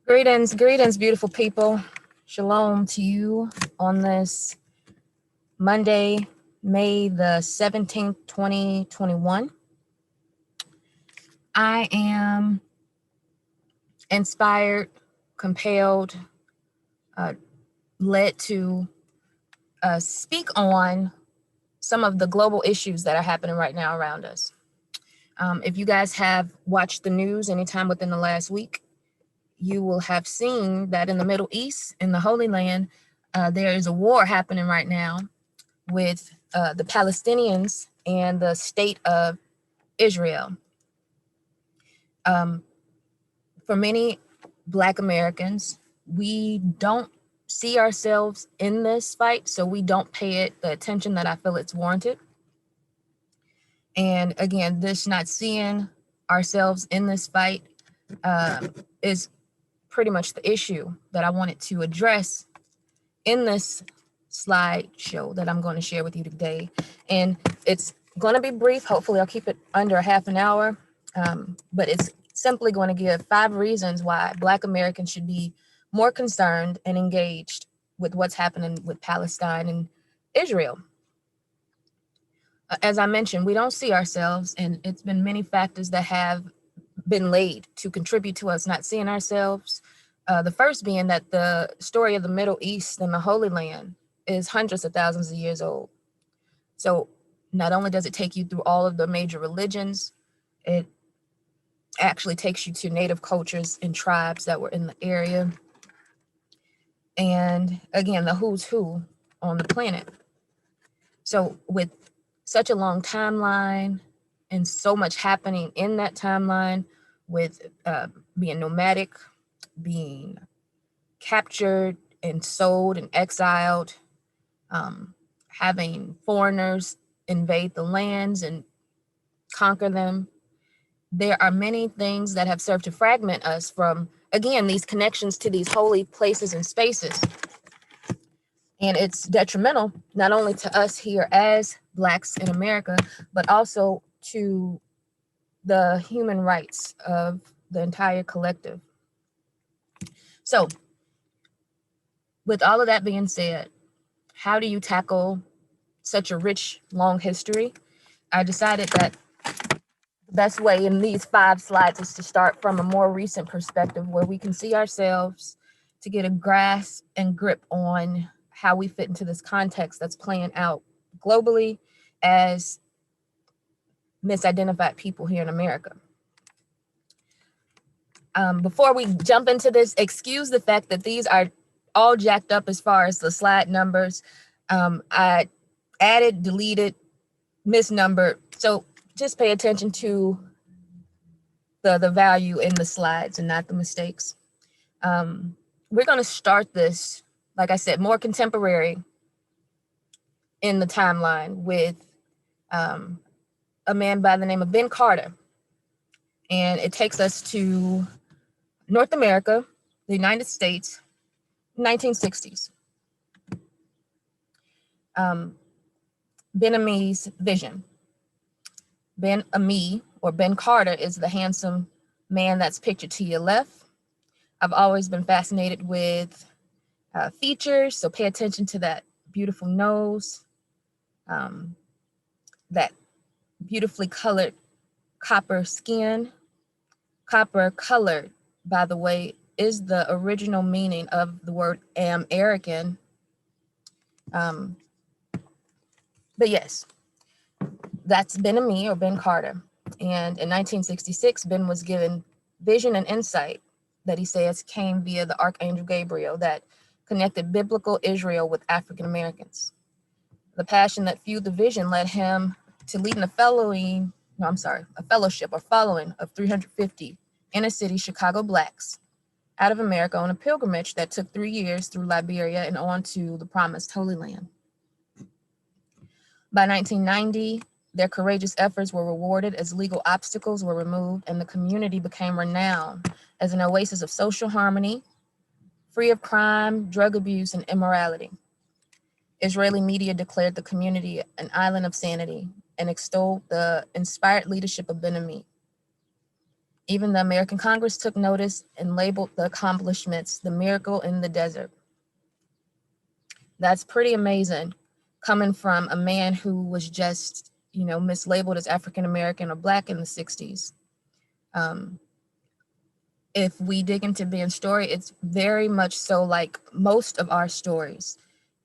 Greetings, greetings, beautiful people. Shalom to you on this Monday, May the 17th, 2021. I am inspired, compelled, uh, led to speak on some of the global issues that are happening right now around us. If you guys have watched the news anytime within the last week, you will have seen that in the Middle East, in the Holy Land, there is a war happening right now with the Palestinians and the state of Israel. Um, for many Black Americans, we don't see ourselves in this fight, so we don't pay it the attention that I feel it's warranted. And again, this not seeing ourselves in this fight is pretty much the issue that I wanted to address in this slideshow that I'm going to share with you today. And it's going to be brief. Hopefully I'll keep it under a half an hour. But it's simply going to give 5 reasons why Black Americans should be more concerned and engaged with what's happening with Palestine and Israel. As I mentioned, we don't see ourselves, and it's been many factors that have been laid to contribute to us not seeing ourselves. The first being that the story of the Middle East and the Holy Land is hundreds of thousands of years old. So not only does it take you through all of the major religions, it actually takes you to native cultures and tribes that were in the area. And again, the who's who on the planet. So with such a long timeline and so much happening in that timeline, with being nomadic, being captured and sold and exiled, having foreigners invade the lands and conquer them. There are many things that have served to fragment us from, again, these connections to these holy places and spaces. And it's detrimental not only to us here as Blacks in America, but also to the human rights of the entire collective. So, with all of that being said, how do you tackle such a rich, long history? I decided that the best way in these 5 slides is to start from a more recent perspective where we can see ourselves, to get a grasp and grip on how we fit into this context that's playing out globally as misidentified people here in America. Before we jump into this, excuse the fact that these are all jacked up as far as the slide numbers. I added, deleted, misnumbered. So just pay attention to the value in the slides and not the mistakes. We're going to start this, like I said, more contemporary in the timeline with a man by the name of Ben Carter. And it takes us to North America, the United States, 1960s. Ben Ami's vision. Ben Ami, or Ben Carter, is the handsome man that's pictured to your left. I've always been fascinated with features, so pay attention to that beautiful nose, that beautifully colored copper skin. Copper colored, by the way, is the original meaning of the word American. But yes, that's Ben Ami, or Ben Carter. And in 1966, Ben was given vision and insight that he says came via the Archangel Gabriel that connected biblical Israel with African Americans. The passion that fueled the vision led him to leading a fellowship or following of 350 inner city Chicago Blacks out of America on a pilgrimage that took 3 years through Liberia and on to the promised Holy Land. By 1990, their courageous efforts were rewarded as legal obstacles were removed, and the community became renowned as an oasis of social harmony, free of crime, drug abuse, and immorality. Israeli media declared the community an island of sanity and extolled the inspired leadership of Ben Ami. Even the American Congress took notice and labeled the accomplishments the miracle in the desert. That's pretty amazing, coming from a man who was just, mislabeled as African American or Black in the 60s. If we dig into Ben's story, it's very much so like most of our stories.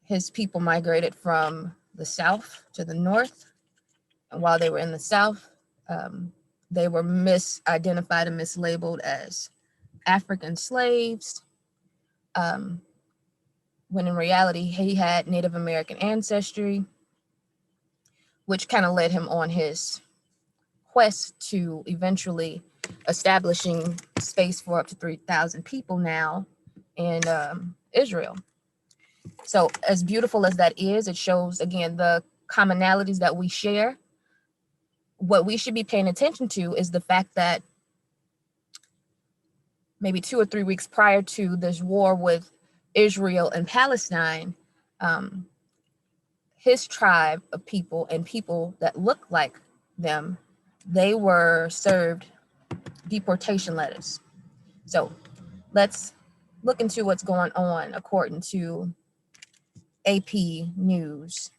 His people migrated from the South to the North. And while they were in the South, they were misidentified and mislabeled as African slaves, when in reality, he had Native American ancestry, which kind of led him on his quest to eventually establishing space for up to 3,000 people now in Israel. So as beautiful as that is, it shows, again, the commonalities that we share. What we should be paying attention to is the fact that maybe 2 or 3 weeks prior to this war with Israel and Palestine, his tribe of people and people that look like them, they were served deportation letters. So let's look into what's going on according to AP News.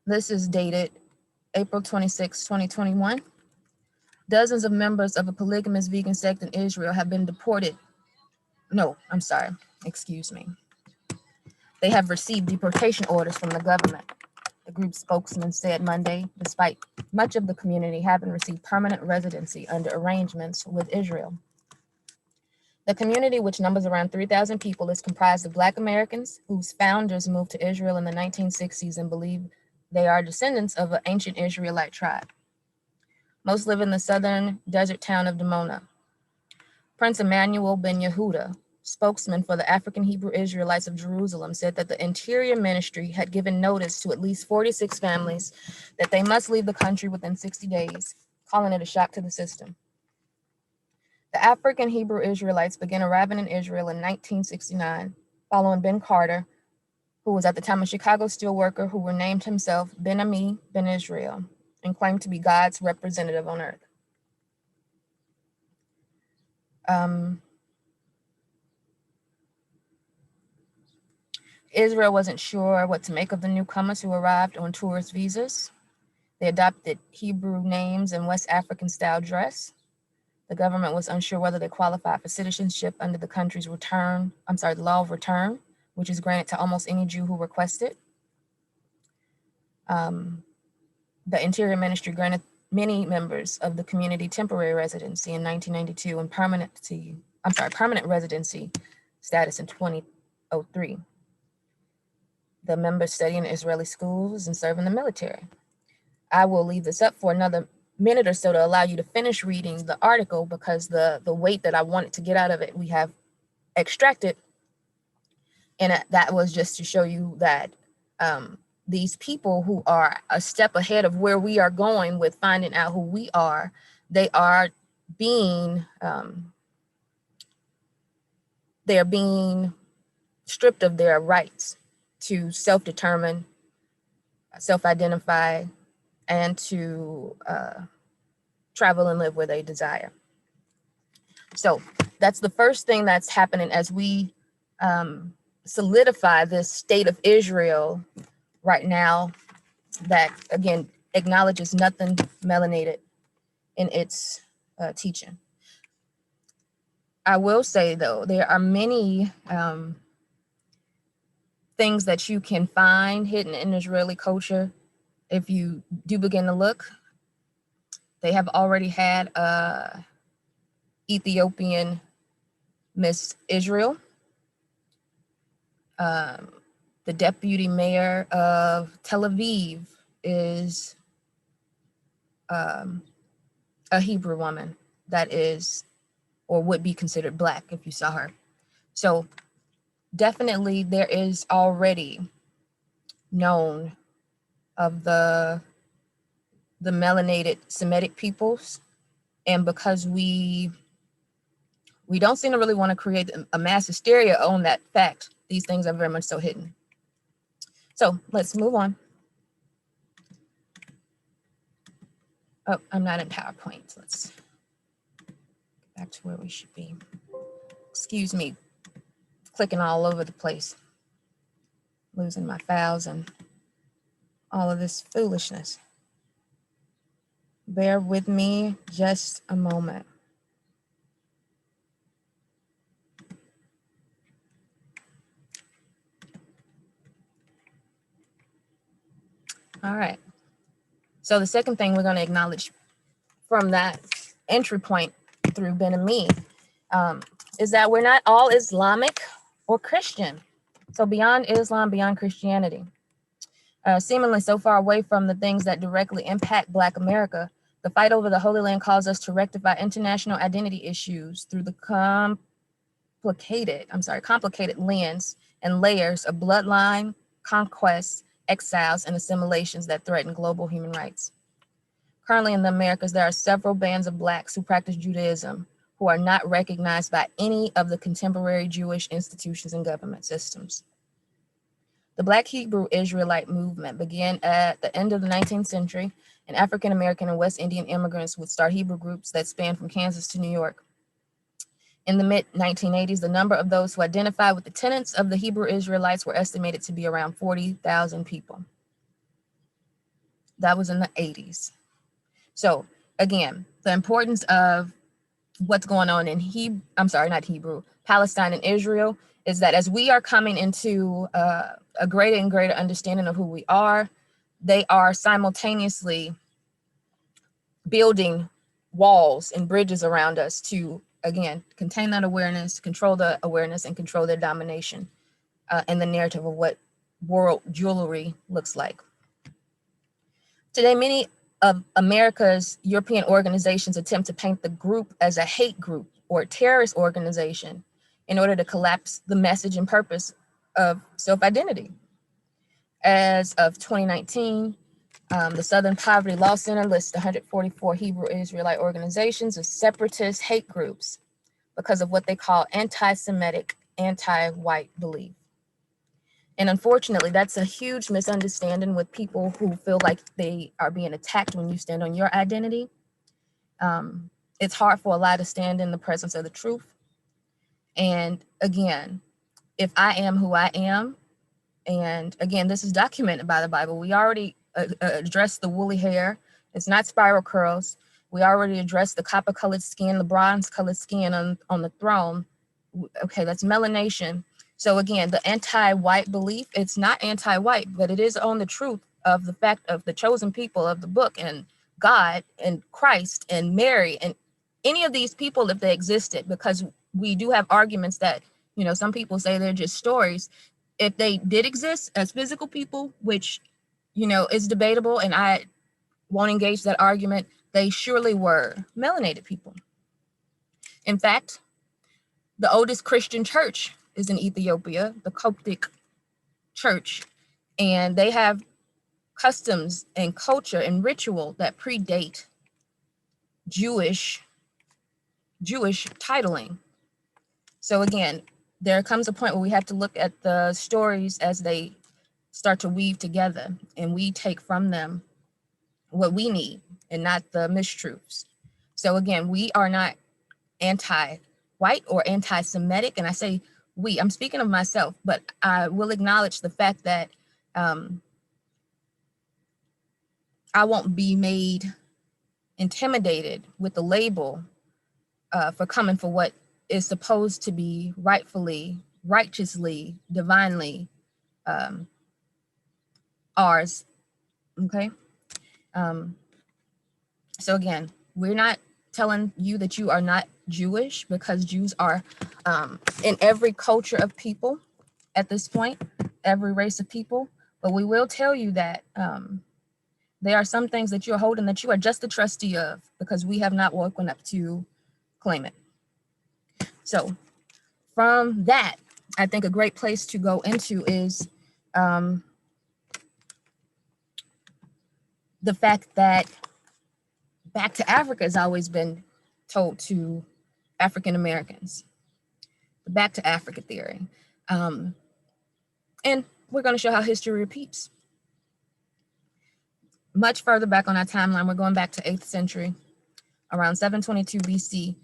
This is dated April 26, 2021. Dozens of members of a polygamous vegan sect in Israel have been deported. No, I'm sorry. Excuse me. They have received deportation orders from the government, the group's spokesman said Monday, despite much of the community having received permanent residency under arrangements with Israel. The community, which numbers around 3,000 people, is comprised of Black Americans whose founders moved to Israel in the 1960s and believe they are descendants of an ancient Israelite tribe. Most live in the southern desert town of Dimona. Prince Emmanuel Ben Yehuda, spokesman for the African Hebrew Israelites of Jerusalem, said that the Interior Ministry had given notice to at least 46 families that they must leave the country within 60 days, calling it a shock to the system. The African Hebrew Israelites began arriving in Israel in 1969, following Ben Carter, who was at the time a Chicago steelworker who renamed himself Ben Ami Ben Israel and claimed to be God's representative on earth. Israel wasn't sure what to make of the newcomers who arrived on tourist visas. They adopted Hebrew names and West African-style dress. The government was unsure whether they qualified for citizenship under the country's the law of return, which is granted to almost any Jew who requested. The Interior Ministry granted many members of the community temporary residency in 1992 and permanent residency status in 2003. The members study in Israeli schools and serve in the military. I will leave this up for another minute or so to allow you to finish reading the article, because the weight that I wanted to get out of it, we have extracted. And that was just to show you that these people who are a step ahead of where we are going with finding out who we are, they are being stripped of their rights to self-determine, self-identify, and to travel and live where they desire. So that's the first thing that's happening as we solidify this state of Israel right now that, again, acknowledges nothing melanated in its teaching. I will say, though, there are many things that you can find hidden in Israeli culture. If you do begin to look, they have already had Ethiopian Miss Israel. The deputy mayor of Tel Aviv is a Hebrew woman that is, or would be considered Black if you saw her. So definitely there is already known of the melanated Semitic peoples. And because we don't seem to really want to create a mass hysteria on that fact, these things are very much so hidden. So let's move on. Oh, I'm not in PowerPoint. back to where we should be. Excuse me, clicking all over the place, losing my files and all of this foolishness. Bear with me just a moment. All right. So the second thing we're going to acknowledge from that entry point through Ben and me is that we're not all Islamic or Christian. So beyond Islam, beyond Christianity, seemingly so far away from the things that directly impact Black America, the fight over the Holy Land calls us to rectify international identity issues through the complicated lens and layers of bloodline, conquests, exiles, and assimilations that threaten global human rights. Currently in the Americas, there are several bands of Blacks who practice Judaism who are not recognized by any of the contemporary Jewish institutions and government systems. The Black Hebrew Israelite movement began at the end of the 19th century, and African American and West Indian immigrants would start Hebrew groups that spanned from Kansas to New York. In the mid-1980s, the number of those who identified with the tenets of the Hebrew Israelites were estimated to be around 40,000 people. That was in the 80s. So again, the importance of what's going on in Palestine and Israel is that as we are coming into a greater and greater understanding of who we are, they are simultaneously building walls and bridges around us to, again, contain that awareness, control the awareness, and control their domination and the narrative of what world jewelry looks like. Today, many of America's European organizations attempt to paint the group as a hate group or a terrorist organization in order to collapse the message and purpose of self-identity. As of 2019, the Southern Poverty Law Center lists 144 Hebrew Israelite organizations as separatist hate groups because of what they call anti-Semitic, anti-white belief. And unfortunately, that's a huge misunderstanding with people who feel like they are being attacked when you stand on your identity. It's hard for a lie to stand in the presence of the truth. And again, if I am who I am, and again, this is documented by the Bible. We already addressed the woolly hair. It's not spiral curls. We already addressed the copper-colored skin, the bronze-colored skin on the throne. Okay, that's melanation. So again, the anti-white belief, it's not anti-white, but it is on the truth of the fact of the chosen people of the book and God and Christ and Mary and any of these people if they existed, because we do have arguments that, you know, some people say they're just stories. If they did exist as physical people, which, you know, is debatable and I won't engage that argument, they surely were melanated people. In fact, the oldest Christian church is in Ethiopia, the Coptic church, and they have customs and culture and ritual that predate Jewish titling. So again, there comes a point where we have to look at the stories as they start to weave together, and we take from them what we need and not the mistruths. So again, we are not anti-white or anti-Semitic, and I say we, I'm speaking of myself, but I will acknowledge the fact that I won't be made intimidated with the label for coming for what is supposed to be rightfully, righteously, divinely ours. Okay. So again, we're not telling you that you are not Jewish, because Jews are in every culture of people at this point, every race of people. But we will tell you that there are some things that you're holding that you are just a trustee of, because we have not woken up to claim it. So from that, I think a great place to go into is the fact that back to Africa has always been told to African Americans, the back to Africa theory. And we're going to show how history repeats. Much further back on our timeline, we're going back to 8th century, around 722 BC.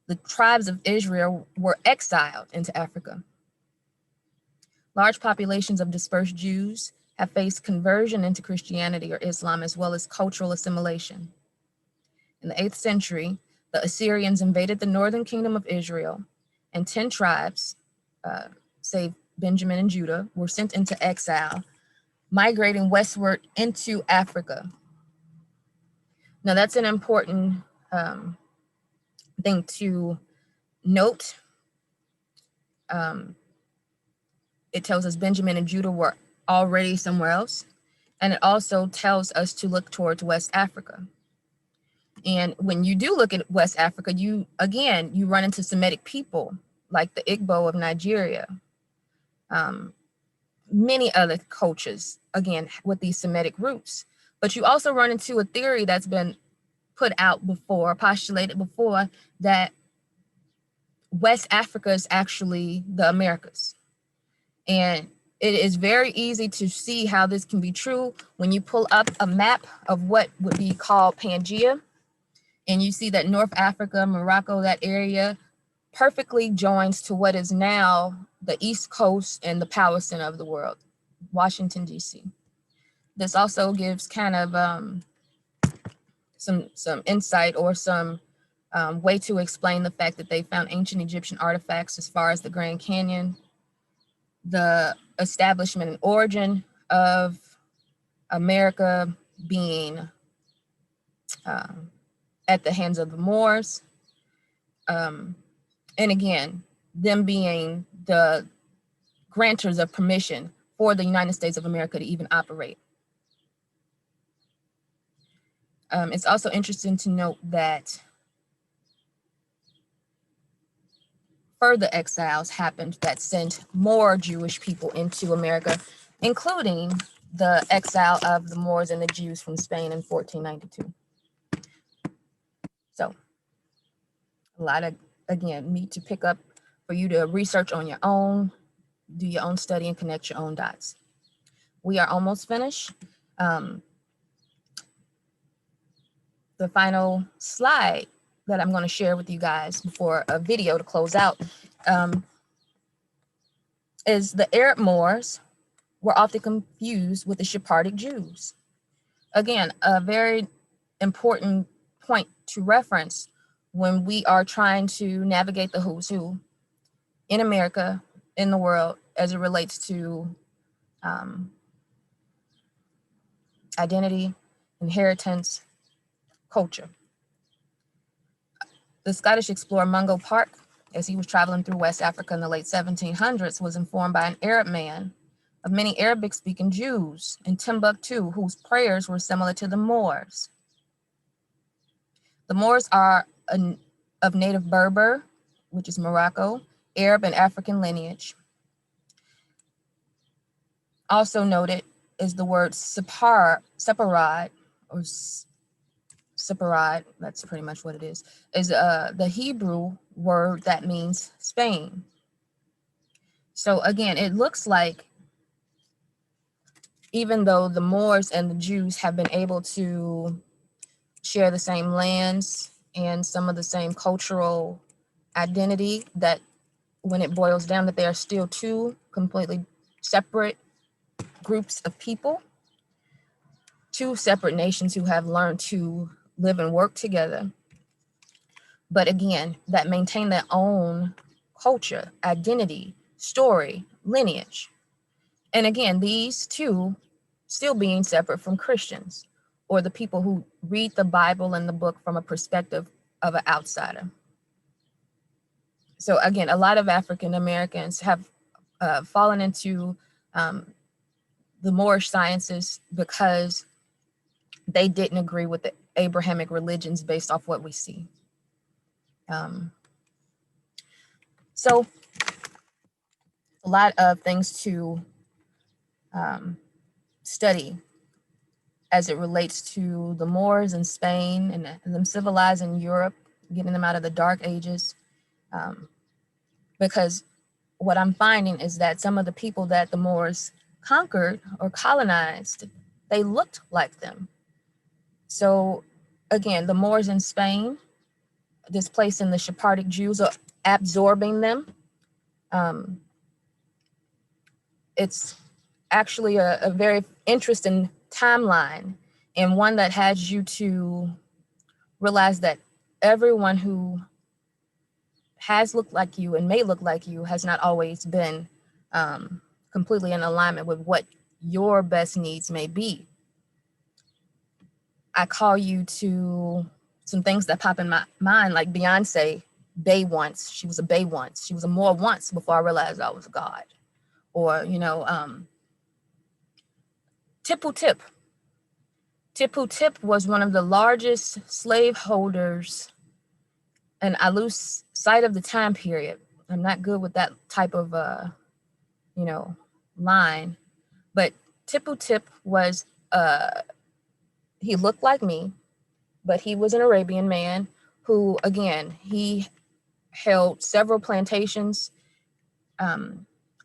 the tribes of Israel were exiled into Africa. Large populations of dispersed Jews have faced conversion into Christianity or Islam, as well as cultural assimilation. In the 8th century, the Assyrians invaded the northern kingdom of Israel, and 10 tribes, save Benjamin and Judah, were sent into exile, migrating westward into Africa. Now, that's an important thing to note. It tells us Benjamin and Judah were already somewhere else, and it also tells us to look towards West Africa. And when you do look at West Africa, you run into Semitic people like the Igbo of Nigeria, many other cultures, again, with these Semitic roots. But you also run into a theory that's been put out before, postulated before, that West Africa is actually the Americas. And it is very easy to see how this can be true when you pull up a map of what would be called Pangea, and you see that North Africa, Morocco, that area perfectly joins to what is now the East Coast and the power center of the world, Washington, D.C. This also gives kind of some insight or some way to explain the fact that they found ancient Egyptian artifacts as far as the Grand Canyon, the establishment and origin of America being at the hands of the Moors. And again, them being the grantors of permission for the United States of America to even operate. It's also interesting to note that further exiles happened that sent more Jewish people into America, including the exile of the Moors and the Jews from Spain in 1492. So a lot of, again, meat to pick up for you to research on your own, do your own study, and connect your own dots. We are almost finished. The final slide that I'm going to share with you guys before a video to close out is the Arab Moors were often confused with the Sephardic Jews. Again, a very important point to reference when we are trying to navigate the who's who in America, in the world, as it relates to identity, inheritance, culture. The Scottish explorer Mungo Park, as he was traveling through West Africa in the late 1700s, was informed by an Arab man of many Arabic-speaking Jews in Timbuktu whose prayers were similar to the Moors. The Moors are of native Berber, which is Morocco, Arab, and African lineage. Also noted is the word Separad, or Separad, that's pretty much what it is the Hebrew word that means Spain. So again, it looks like even though the Moors and the Jews have been able to share the same lands and some of the same cultural identity, that when it boils down, that they are still two completely separate groups of people, two separate nations who have learned to live and work together, but again, that maintain their own culture, identity, story, lineage. And again, these two still being separate from Christians or the people who read the Bible and the book from a perspective of an outsider. So again, a lot of African Americans have fallen into the Moorish sciences because they didn't agree with the Abrahamic religions based off what we see. So a lot of things to study as it relates to the Moors in Spain and them civilizing Europe, getting them out of the Dark Ages. Because what I'm finding is that some of the people that the Moors conquered or colonized, they looked like them. So again, the Moors in Spain, displacing the Sephardic Jews or absorbing them. It's actually a very interesting timeline, and one that has you to realize that everyone who has looked like you and may look like you has not always been completely in alignment with what your best needs may be. I call you to some things that pop in my mind, like Beyonce, Bay once. She was a Bay once. She was a more once before I realized I was God. Or, Tipu Tip. Tipu Tip was one of the largest slaveholders, and I lose sight of the time period. I'm not good with that type of, line. But Tipu Tip was, he looked like me, but he was an Arabian man who, again, he held several plantations,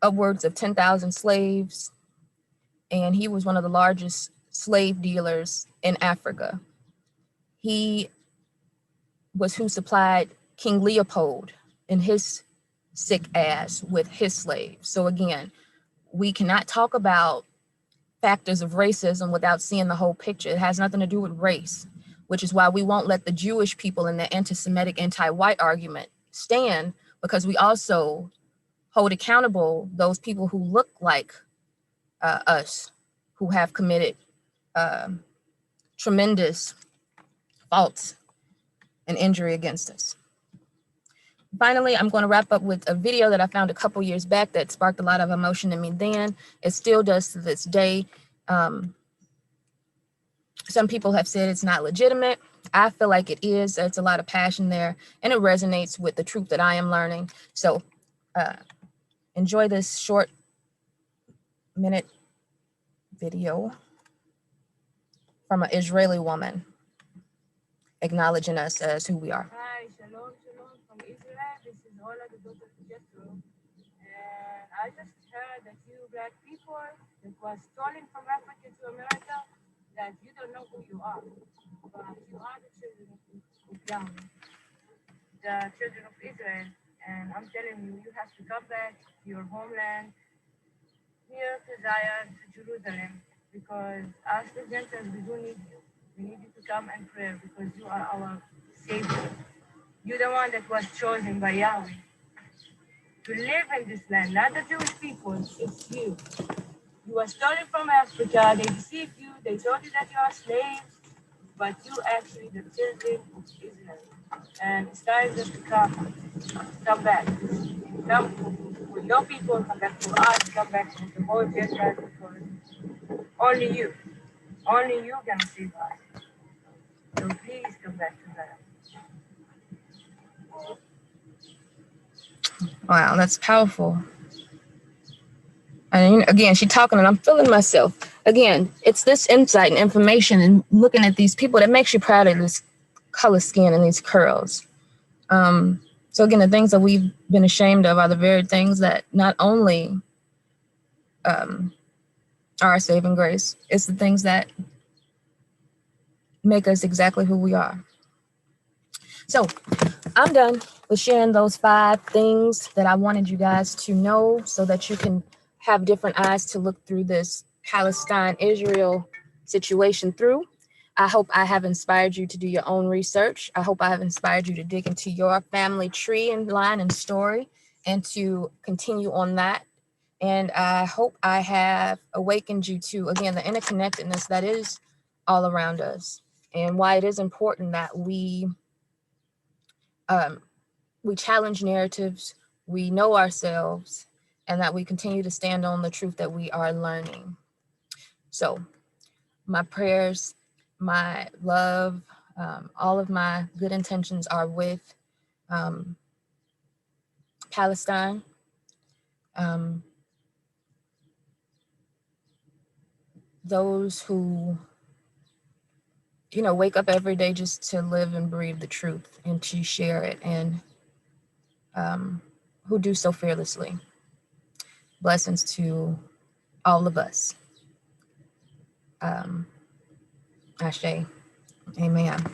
upwards of 10,000 slaves, and he was one of the largest slave dealers in Africa. He was who supplied King Leopold and his sick ass with his slaves. So again, we cannot talk about factors of racism without seeing the whole picture. It has nothing to do with race, which is why we won't let the Jewish people in the anti-Semitic, anti-white argument stand, because we also hold accountable those people who look like us, who have committed tremendous faults and injury against us. Finally, I'm going to wrap up with a video that I found a couple years back that sparked a lot of emotion in me then. It still does to this day. Some people have said it's not legitimate. I feel like it is. There's a lot of passion there, and it resonates with the truth that I am learning. So enjoy this short minute video from an Israeli woman acknowledging us as who we are. Hi, shalom, shalom from Israel. This is Ola, the daughter of Jethro. And I just heard that you black people that was stolen from Africa to America, that you don't know who you are. But you are the children of Yahweh, the children of Israel. And I'm telling you, you have to come back to your homeland, here to Zion, to Jerusalem, because us the Gentiles, we do need you. We need you to come and pray, because you are our Savior. You're the one that was chosen by Yahweh to live in this land, not the Jewish people, it's you. You were stolen from Africa, they deceived you, they told you that you are slaves, but you actually the children of Israel. And it's time just to come back. Come with your people, come back to us, come back to the whole Gentile, because only you can save us. So please come back to that. Wow, that's powerful. And again, she's talking and I'm feeling myself. Again, it's this insight and information and looking at these people that makes you proud of this color skin and these curls. So again, the things that we've been ashamed of are the very things that not only are our saving grace, it's the things that make us exactly who we are. So I'm done with sharing those 5 things that I wanted you guys to know so that you can have different eyes to look through this Palestine-Israel situation through. I hope I have inspired you to do your own research. I hope I have inspired you to dig into your family tree and line and story and to continue on that. And I hope I have awakened you to, again, the interconnectedness that is all around us and why it is important that we challenge narratives, we know ourselves, and that we continue to stand on the truth that we are learning. So my prayers, my love, all of my good intentions are with Palestine. Those who, wake up every day just to live and breathe the truth and to share it, and who do so fearlessly. Blessings to all of us. Ashe. Amen.